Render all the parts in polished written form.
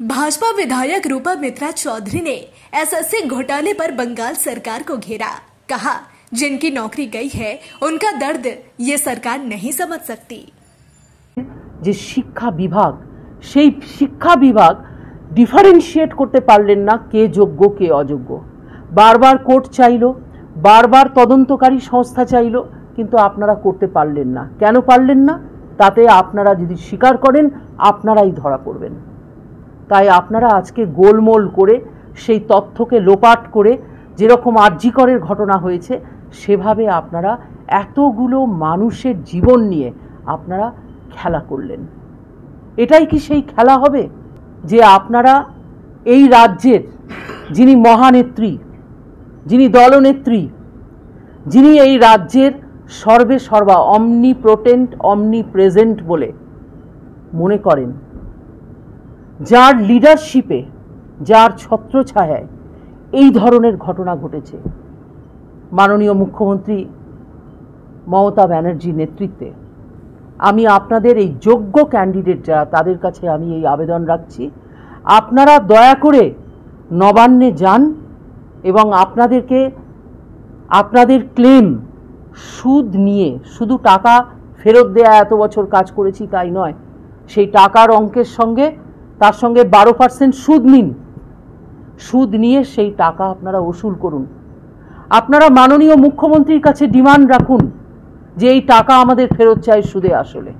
भाजपा विधायक रूपा मित्रा चौधरी ने एसएससी घोटाले पर बंगाल सरकार को घेरा। कहा, जिनकी नौकरी गई है उनका दर्द ये सरकार नहीं समझ सकती। যে শিক্ষা বিভাগ, সেই শিক্ষা বিভাগ ডিফারেন্সিয়েট করতে পারলেন না কে যোগ্য কে অযোগ্য। বারবার কোর্ট চাইলো, বারবার তদন্তকারী সংস্থা চাইলো, কিন্তু আপনারা করতে পারলেন না। কেন পারলেন না? তাতে আপনারা যদি স্বীকার করেন আপনারাই ধরা পড়বেন। তাই আপনারা আজকে গোলমোল করে সেই তথ্যকে লোপাট করে যেরকম আরজিকরের ঘটনা হয়েছে সেভাবে আপনারা এতগুলো মানুষের জীবন নিয়ে আপনারা খেলা করলেন। এটাই কি সেই খেলা হবে যে আপনারা এই রাজ্যের যিনি মহানেত্রী, যিনি দলনেত্রী, যিনি এই রাজ্যের সর্বে সর্বা অমনিপ্রোটেন্ট অমনিপ্রেজেন্ট বলে মনে করেন, যার লিডারশিপে যার ছত্রছায়ায় এই ধরনের ঘটনা ঘটেছে, মাননীয় মুখ্যমন্ত্রী মমতা ব্যানার্জির নেতৃত্বে আমি আপনাদের এই যোগ্য ক্যান্ডিডেট যারা তাদের কাছে আমি এই আবেদন রাখছি, আপনারা দয়া করে নবান্নে যান এবং আপনাদেরকে আপনাদের ক্লেম সুদ নিয়ে, শুধু টাকা ফেরত দেয়া এত বছর কাজ করেছি তাই নয়, সেই টাকার অঙ্কের সঙ্গে তার সঙ্গে 12% সুদ নিন। সুদ নিয়ে সেই টাকা আপনারা উসুল করুন। আপনারা মাননীয় মুখ্যমন্ত্রীর কাছে ডিমান্ড রাখুন যে এই টাকা আমাদের ফেরত চাই সুদে আসলে।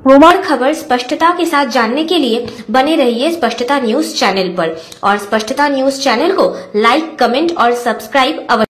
प्रमाण खबर स्पष्टता के साथ जानने के लिए बने रहिए स्पष्टता न्यूज चैनल पर और स्पष्टता न्यूज चैनल को लाइक, कमेंट और सब्सक्राइब अवश्य